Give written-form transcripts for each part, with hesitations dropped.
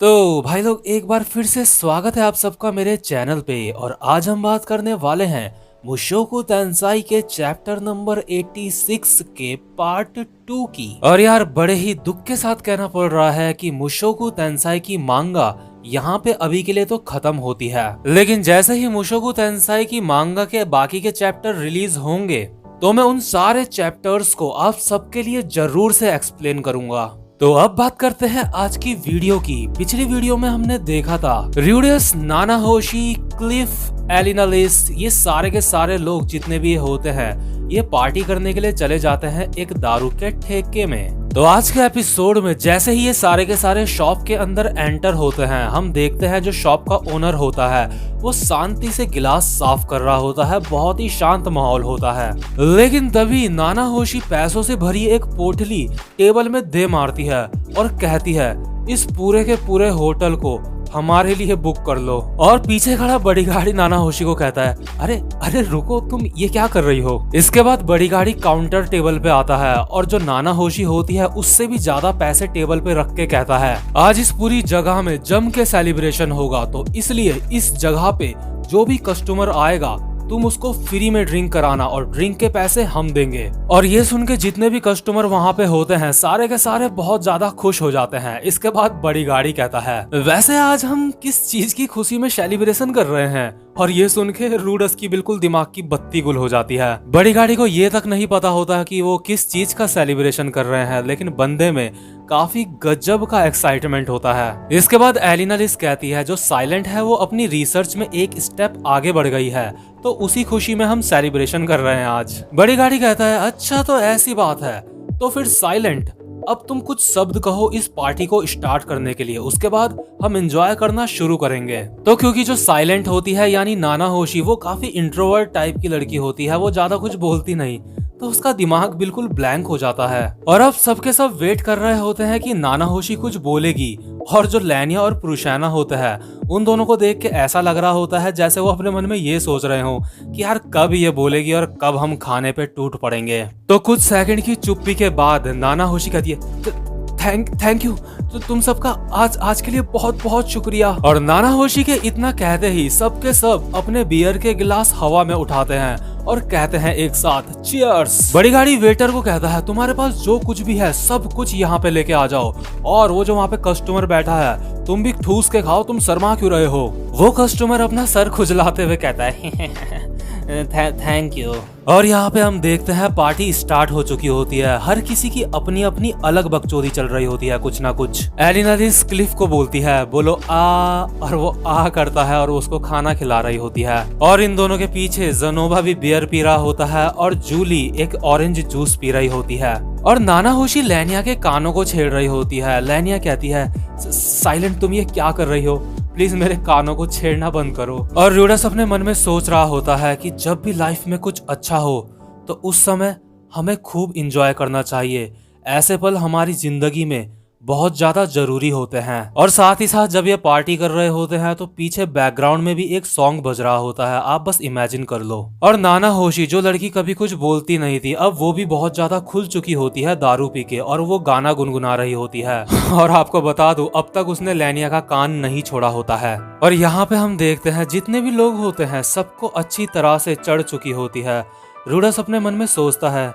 तो भाई लोग एक बार फिर से स्वागत है आप सबका मेरे चैनल पे। और आज हम बात करने वाले हैं मुशोकु तेंसाई के चैप्टर नंबर 86 के पार्ट 2 की। और यार बड़े ही दुख के साथ कहना पड़ रहा है कि मुशोकु तेंसाई की मांगा यहाँ पे अभी के लिए तो खत्म होती है, लेकिन जैसे ही मुशोकु तेंसाई की मांगा के बाकी के चैप्टर रिलीज होंगे तो मैं उन सारे चैप्टर्स को आप सबके लिए जरूर से एक्सप्लेन करूंगा। तो अब बात करते हैं आज की वीडियो की। पिछली वीडियो में हमने देखा था र्यूडियस, नानाहोशी, क्लिफ, एलिनालिस, ये सारे के सारे लोग जितने भी होते हैं ये पार्टी करने के लिए चले जाते हैं एक दारू के ठेके में। तो आज के एपिसोड में जैसे ही ये सारे के सारे शॉप के अंदर एंटर होते हैं, हम देखते हैं जो शॉप का ओनर होता है वो शांति से गिलास साफ कर रहा होता है। बहुत ही शांत माहौल होता है, लेकिन तभी नानाहोशी पैसों से भरी एक पोटली टेबल में दे मारती है और कहती है इस पूरे के पूरे होटल को हमारे लिए बुक कर लो। और पीछे खड़ा बड़ी गाड़ी नानाहोशी को कहता है अरे अरे रुको, तुम ये क्या कर रही हो। इसके बाद बड़ी गाड़ी काउंटर टेबल पे आता है और जो नानाहोशी होती है उससे भी ज्यादा पैसे टेबल पे रख के कहता है आज इस पूरी जगह में जम के सेलिब्रेशन होगा, तो इसलिए इस जगह पे जो भी कस्टमर आएगा तुम उसको फ्री में ड्रिंक कराना और ड्रिंक के पैसे हम देंगे। और ये सुन के जितने भी कस्टमर वहाँ पे होते हैं सारे के सारे बहुत ज्यादा खुश हो जाते हैं। इसके बाद बड़ी गाड़ी कहता है वैसे आज हम किस चीज की खुशी में सेलिब्रेशन कर रहे हैं। और ये सुन के रूडस की बिल्कुल दिमाग की बत्ती गुल हो जाती है। बड़ी गाड़ी को ये तक नहीं पता होता कि वो किस चीज का सेलिब्रेशन कर रहे हैं, लेकिन बंदे में काफी गजब का एक्साइटमेंट होता है। इसके बाद एलिनालिस कहती है जो साइलेंट है वो अपनी रिसर्च में एक स्टेप आगे बढ़ गई है, तो उसी खुशी में हम सेलिब्रेशन कर रहे हैं आज। बड़ी गाड़ी कहता है अच्छा तो ऐसी बात है, तो फिर साइलेंट अब तुम कुछ शब्द कहो इस पार्टी को स्टार्ट करने के लिए, उसके बाद हम एंजॉय करना शुरू करेंगे। तो क्योंकि जो साइलेंट होती है यानी नानाहोशी वो काफी इंट्रोवर्ट टाइप की लड़की होती है, वो ज्यादा कुछ बोलती नहीं, तो उसका दिमाग बिल्कुल ब्लैंक हो जाता है। और अब सबके सब वेट कर रहे होते हैं कि नानाहोशी कुछ बोलेगी। और जो लैनिया और पुरुषैना होता है उन दोनों को देख के ऐसा लग रहा होता है जैसे वो अपने मन में ये सोच रहे हो कि यार कब ये बोलेगी और कब हम खाने पे टूट पड़ेंगे। तो कुछ सेकंड की चुप्पी के बाद नानाहोशी कहती है थैंक यू, तो तुम सबका आज के लिए बहुत बहुत शुक्रिया। और नानाहोशी के इतना कहते ही सब के सब अपने बियर के गिलास हवा में उठाते हैं और कहते हैं एक साथ चीयर्स। बड़ी गाड़ी वेटर को कहता है तुम्हारे पास जो कुछ भी है सब कुछ यहाँ पे लेके आ जाओ। और वो जो वहाँ पे कस्टमर बैठा है तुम भी ठूस के खाओ, तुम शर्मा क्यों रहे हो। वो कस्टमर अपना सर खुजलाते हुए कहता है थैंक यू। और यहाँ पे हम देखते हैं पार्टी स्टार्ट हो चुकी होती है। हर किसी की अपनी अपनी अलग बकचोदी चल रही होती है, कुछ ना कुछ। एलिनालिस क्लिफ को बोलती है बोलो आ, और वो आ करता है और उसको खाना खिला रही होती है। और इन दोनों के पीछे ज़नोबा भी बियर पी रहा होता है और जूली एक ऑरेंज जूस पी रही होती है। और नानाहोशी लैनिया के कानों को छेड़ रही होती है। लैनिया कहती है साइलेंट तुम ये क्या कर रही हो, प्लीज मेरे कानों को छेड़ना बंद करो। और र्यूडस अपने मन में सोच रहा होता है कि जब भी लाइफ में कुछ अच्छा हो तो उस समय हमें खूब इंजॉय करना चाहिए। ऐसे पल हमारी जिंदगी में बहुत ज्यादा जरूरी होते हैं। और साथ ही साथ जब ये पार्टी कर रहे होते हैं तो पीछे बैकग्राउंड में भी एक सॉन्ग बज रहा होता है, आप बस इमेजिन कर लो। और नानाहोशी जो लड़की कभी कुछ बोलती नहीं थी अब वो भी बहुत ज्यादा खुल चुकी होती है दारू पी के, और वो गाना गुनगुना रही होती है। और आपको बता दूं अब तक उसने लैनिया का कान नहीं छोड़ा होता है। और यहाँ पे हम देखते हैं जितने भी लोग होते हैं सबको अच्छी तरह से चढ़ चुकी होती है। रूडस अपने मन में सोचता है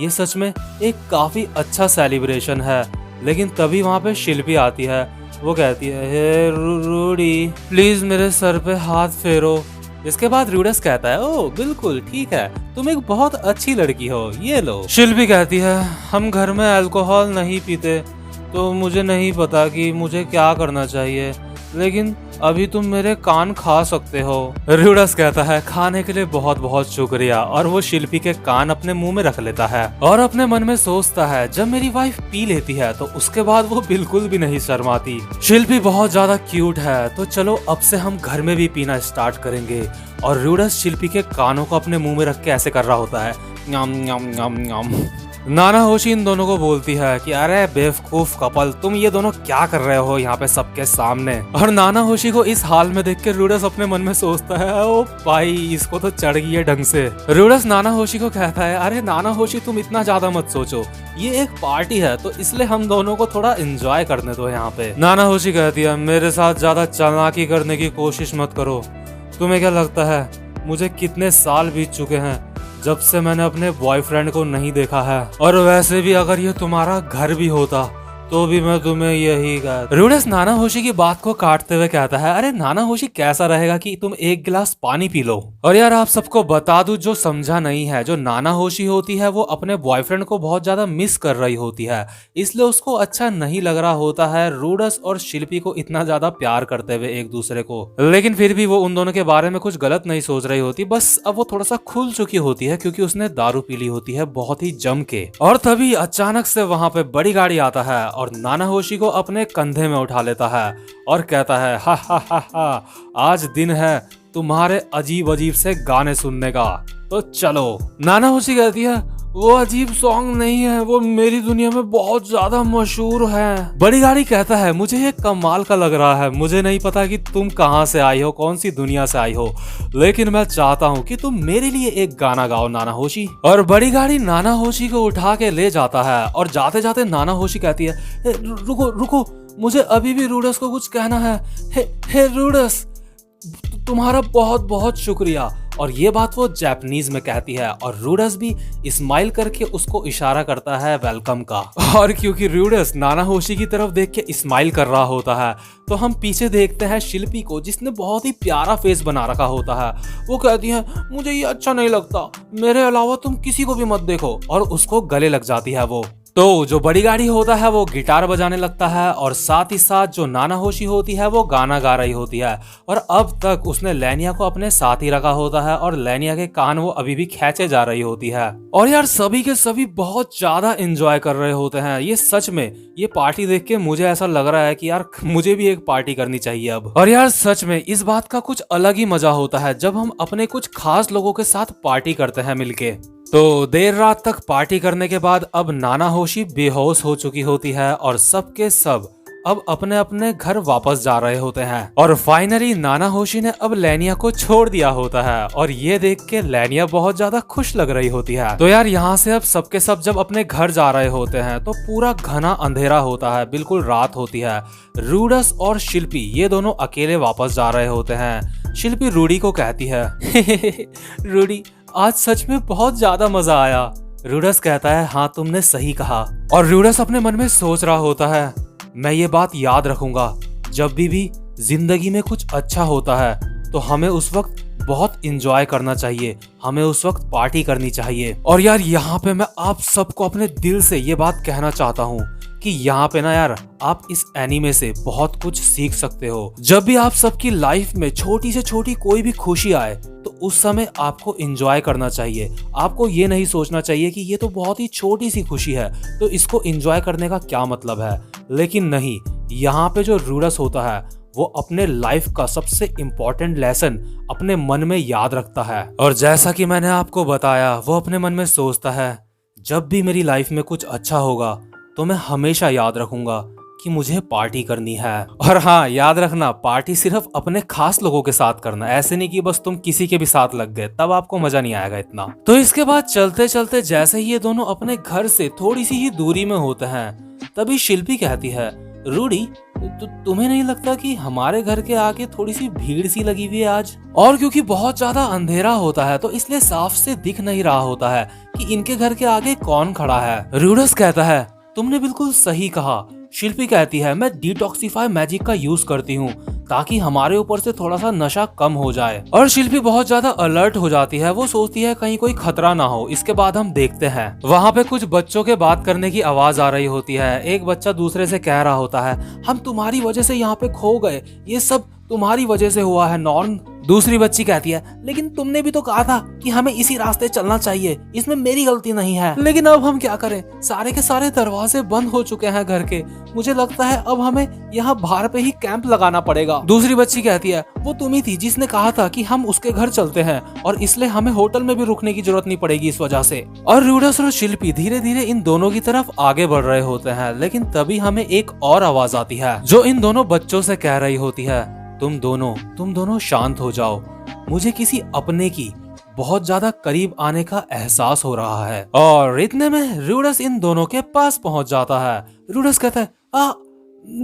ये सच में एक काफी अच्छा सेलिब्रेशन है, लेकिन तभी वहाँ पे शिल्पी आती है। वो कहती है हे रूडी प्लीज मेरे सर पे हाथ फेरो। इसके बाद रूडस कहता है ओ बिल्कुल ठीक है, तुम एक बहुत अच्छी लड़की हो, ये लो। शिल्पी कहती है हम घर में अल्कोहल नहीं पीते तो मुझे नहीं पता कि मुझे क्या करना चाहिए, लेकिन अभी तुम मेरे कान खा सकते हो। र्यूडस कहता है खाने के लिए बहुत बहुत शुक्रिया, और वो शिल्पी के कान अपने मुंह में रख लेता है और अपने मन में सोचता है जब मेरी वाइफ पी लेती है तो उसके बाद वो बिल्कुल भी नहीं शर्माती। शिल्पी बहुत ज्यादा क्यूट है, तो चलो अब से हम घर में भी पीना स्टार्ट करेंगे। और र्यूडस शिल्पी के कानों को अपने मुंह में रख के ऐसे कर रहा होता है ञम ञम ञम ञम। नाना होशी इन दोनों को बोलती है कि अरे बेवकूफ कपल, तुम ये दोनों क्या कर रहे हो यहाँ पे सबके सामने। और नाना होशी को इस हाल में देख के रूडस अपने मन में सोचता है, ओ भाई इसको तो चढ़ गई है ढंग से। रूडस नाना होशी को कहता है, अरे नाना होशी तुम इतना ज्यादा मत सोचो, ये एक पार्टी है तो इसलिए हम दोनों को थोड़ा एंजॉय करने दो यहाँ पे। नाना होशी कहती है, मेरे साथ ज्यादा चालाकी करने की कोशिश मत करो। तुम्हें क्या लगता है मुझे कितने साल बीत चुके हैं जब से मैंने अपने बॉयफ्रेंड को नहीं देखा है, और वैसे भी अगर ये तुम्हारा घर भी होता तो भी मैं तुम्हें यही कहता। रूडस नाना होशी की बात को काटते हुए कहता है, अरे नाना होशी कैसा रहेगा कि तुम एक गिलास पानी पी लो। और यार आप सबको बता दूं, जो समझा नहीं है, जो नाना होशी होती है वो अपने बॉयफ्रेंड को बहुत ज्यादा मिस कर रही होती है, इसलिए उसको अच्छा नहीं लग रहा होता है रूडस और शिल्पी को इतना ज्यादा प्यार करते हुए एक दूसरे को। लेकिन फिर भी वो उन दोनों के बारे में कुछ गलत नहीं सोच रही होती, बस अब वो थोड़ा सा खुल चुकी होती है क्योंकि उसने दारू पी ली होती है बहुत ही जम के। और तभी अचानक से वहां पे बड़ी गाड़ी आता है और नाना होशी को अपने कंधे में उठा लेता है और कहता है, हा हा हा हा, आज दिन है तुम्हारे अजीब अजीब से गाने सुनने का, तो चलो। नाना होशी कहती है, वो अजीब सॉन्ग नहीं है, वो मेरी दुनिया में बहुत ज्यादा मशहूर है। बड़ी गाड़ी कहता है, मुझे ये कमाल का लग रहा है, मुझे नहीं पता कि तुम कहां से आई हो, कौन सी दुनिया से आई हो, लेकिन मैं चाहता हूं कि तुम मेरे लिए एक गाना गाओ नाना होशी। और बड़ी गाड़ी नाना होशी को उठा के ले जाता है और जाते जाते नाना होशी कहती है, रुको रुको, मुझे अभी भी रूडस को कुछ कहना है। हे रूडस, तुम्हारा बहुत बहुत शुक्रिया। और ये बात वो जापानीज में कहती है और रूडस भी स्माइल करके उसको इशारा करता है वेलकम का। और क्योंकि रूडस नाना होशी की तरफ देख के स्माइल कर रहा होता है तो हम पीछे देखते हैं शिल्पी को, जिसने बहुत ही प्यारा फेस बना रखा होता है। वो कहती है, मुझे ये अच्छा नहीं लगता, मेरे अलावा तुम किसी को भी मत देखो, और उसको गले लग जाती है वो। तो जो बड़ी गाड़ी होता है वो गिटार बजाने लगता है और साथ ही साथ जो नाना होशी होती है वो गाना गा रही होती है। और अब तक उसने लेनिया को अपने साथ ही रखा होता है और लेनिया के कान वो अभी भी खींचे जा रही होती है। और यार सभी के सभी बहुत ज्यादा एंजॉय कर रहे होते हैं। ये सच में ये पार्टी देख के मुझे ऐसा लग रहा है कि यार मुझे भी एक पार्टी करनी चाहिए अब। और यार सच में इस बात का कुछ अलग ही मजा होता है जब हम अपने कुछ खास लोगों के साथ पार्टी करते हैं मिलके। तो देर रात तक पार्टी करने के बाद अब नाना होशी बेहोश हो चुकी होती है और सबके सब अब अपने अपने घर वापस जा रहे होते हैं। और फाइनली नाना होशी ने अब लेनिया को छोड़ दिया होता है और ये देख के लेनिया बहुत ज्यादा खुश लग रही होती है। तो यार यहाँ से अब सबके सब जब अपने घर जा रहे होते हैं तो पूरा घना अंधेरा होता है, बिल्कुल रात होती है। रूडस और शिल्पी ये दोनों अकेले वापस जा रहे होते हैं। शिल्पी रूडी को कहती है, रूडी आज सच में बहुत ज्यादा मजा आया। रूडस कहता है, हाँ तुमने सही कहा। और रूडस अपने मन में सोच रहा होता है, मैं ये बात याद रखूंगा, जब भी जिंदगी में कुछ अच्छा होता है तो हमें उस वक्त बहुत इंजॉय करना चाहिए, हमें उस वक्त पार्टी करनी चाहिए। और यार यहाँ पे मैं आप सबको अपने दिल से ये बात कहना चाहता हूँ कि यहाँ पे ना यार आप इस एनीमे से बहुत कुछ सीख सकते हो। जब भी आप सबकी लाइफ में छोटी से छोटी कोई भी खुशी आए तो उस समय आपको एंजॉय करना चाहिए। आपको ये नहीं सोचना चाहिए कि ये तो बहुत ही छोटी सी खुशी है तो इसको एंजॉय करने का क्या मतलब है। लेकिन नहीं, यहाँ पे जो रूडस होता है वो अपने लाइफ का सबसे इम्पोर्टेंट लेसन अपने मन में याद रखता है। और जैसा कि मैंने आपको बताया, वो अपने मन में सोचता है, जब भी मेरी लाइफ में कुछ अच्छा होगा तो मैं हमेशा याद रखूंगा कि मुझे पार्टी करनी है। और हाँ याद रखना, पार्टी सिर्फ अपने खास लोगों के साथ करना, ऐसे नहीं कि बस तुम किसी के भी साथ लग गए, तब आपको मजा नहीं आएगा इतना। तो इसके बाद चलते चलते जैसे ही ये दोनों अपने घर से थोड़ी सी ही दूरी में होते हैं तभी शिल्पी कहती है, रूडी तुम्हें नहीं लगता कि हमारे घर के आगे थोड़ी सी भीड़ सी लगी हुई है आज? और क्योंकि बहुत ज्यादा अंधेरा होता है तो इसलिए साफ से दिख नहीं रहा होता है कि इनके घर के आगे कौन खड़ा है। रूडस कहता है, तुमने बिल्कुल सही कहा। शिल्पी कहती है, मैं डिटॉक्सिफाई मैजिक का यूज करती हूँ ताकि हमारे ऊपर से थोड़ा सा नशा कम हो जाए। और शिल्पी बहुत ज्यादा अलर्ट हो जाती है, वो सोचती है कहीं कोई खतरा ना हो। इसके बाद हम देखते हैं वहाँ पे कुछ बच्चों के बात करने की आवाज आ रही होती है। एक बच्चा दूसरे से कह रहा होता है, हम तुम्हारी वजह से यहाँ पे खो गए, ये सब तुम्हारी वजह से हुआ है नॉर्न, दूसरी बच्ची कहती है लेकिन तुमने भी तो कहा था कि हमें इसी रास्ते चलना चाहिए, इसमें मेरी गलती नहीं है। लेकिन अब हम क्या करें, सारे के सारे दरवाजे बंद हो चुके हैं घर के। मुझे लगता है अब हमें यहाँ बाहर पे ही कैंप लगाना पड़ेगा। दूसरी बच्ची कहती है वो तुम ही थी जिसने कहा था कि हम उसके घर चलते हैं और इसलिए हमें होटल में भी रुकने की जरूरत नहीं पड़ेगी इस वजह से। और र्यूडस और शिल्पी धीरे धीरे इन दोनों की तरफ आगे बढ़ रहे होते हैं, लेकिन तभी हमें एक और आवाज आती है जो इन दोनों बच्चों से कह रही होती है तुम दोनों शांत हो जाओ, मुझे किसी अपने की बहुत ज्यादा करीब आने का एहसास हो रहा है। और इतने में र्यूडस इन दोनों के पास पहुंच जाता है। र्यूडस कहता है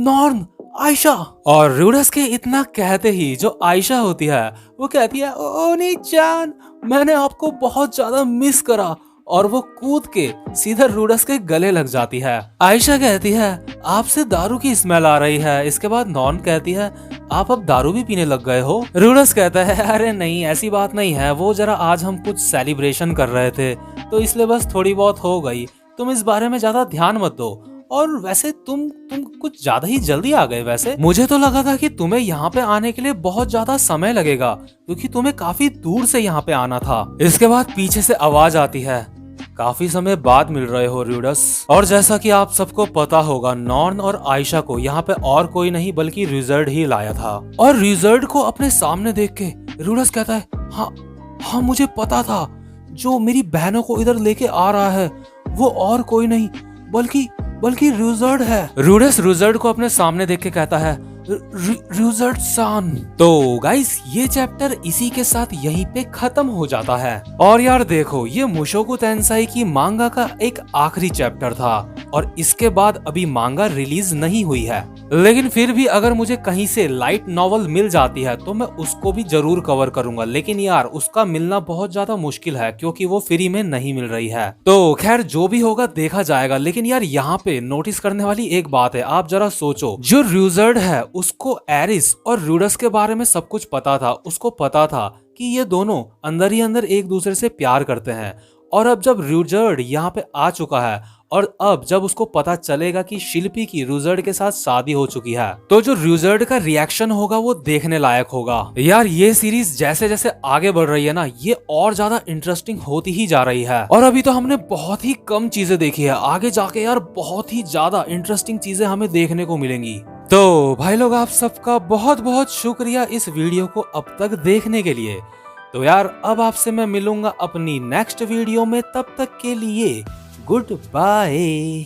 नॉर्न, आयशा। और र्यूडस के इतना कहते ही जो आयशा होती है वो कहती है ओ नी-चान, मैंने आपको बहुत ज्यादा मिस करा। और वो कूद के सीधा र्यूडस के गले लग जाती है। आयशा कहती है आपसे दारू की स्मेल आ रही है। इसके बाद नॉन कहती है आप अब दारू भी पीने लग गए हो। र्यूडस कहता है अरे नहीं, ऐसी बात नहीं है, वो जरा आज हम कुछ सेलिब्रेशन कर रहे थे तो इसलिए बस थोड़ी बहुत हो गई, तुम इस बारे में ज्यादा ध्यान मत दो। और वैसे तुम कुछ ज्यादा ही जल्दी आ गए। वैसे मुझे तो लगा था कि तुम्हें यहाँ पे आने के लिए बहुत ज्यादा समय लगेगा क्योंकि तुम्हें काफी दूर से यहाँ पे आना था। इसके बाद पीछे से आवाज आती है काफी समय बाद मिल रहे हो र्यूडस। और जैसा कि आप सबको पता होगा नॉर्न और आयशा को यहाँ पे और कोई नहीं बल्कि रिजर्ड ही लाया था। और रिजर्ड को अपने सामने देख के र्यूडस कहता है हाँ मुझे पता था, जो मेरी बहनों को इधर लेके आ रहा है वो और कोई नहीं बल्कि रिजर्ड है। र्यूडस रिजर्ड को अपने सामने देख के कहता है रिजर्ड सान। तो गाइस ये चैप्टर इसी के साथ यहीं पे खत्म हो जाता है। और यार देखो, ये मुशोकु टेंसाई की मांगा का एक आखिरी चैप्टर था और इसके बाद अभी मांगा रिलीज नहीं हुई है। लेकिन फिर भी अगर मुझे कहीं से लाइट नॉवल मिल जाती है तो मैं उसको भी जरूर कवर करूंगा, लेकिन यार उसका मिलना बहुत ज्यादा मुश्किल है क्योंकि वो फ्री में नहीं मिल रही है। तो खैर जो भी होगा देखा जाएगा। लेकिन यार यहाँ पे नोटिस करने वाली एक बात है, आप जरा सोचो, जो रिजर्ड है उसको एरिस और र्यूडस के बारे में सब कुछ पता था। उसको पता था कि ये दोनों अंदर ही अंदर एक दूसरे से प्यार करते हैं। और अब जब रिजर्ड यहाँ पे आ चुका है और अब जब उसको पता चलेगा कि शिल्पी की रिजर्ड के साथ शादी हो चुकी है तो जो रिजर्ड का रिएक्शन होगा वो देखने लायक होगा। यार ये सीरीज जैसे जैसे आगे बढ़ रही है ना, ये और ज्यादा इंटरेस्टिंग होती ही जा रही है। और अभी तो हमने बहुत ही कम चीजें देखी है, आगे जाके यार बहुत ही ज्यादा इंटरेस्टिंग चीजें हमें देखने को मिलेंगी। तो भाई लोग आप सबका बहुत बहुत शुक्रिया इस वीडियो को अब तक देखने के लिए। तो यार अब आपसे मैं मिलूंगा अपनी नेक्स्ट वीडियो में, तब तक के लिए गुड बाय।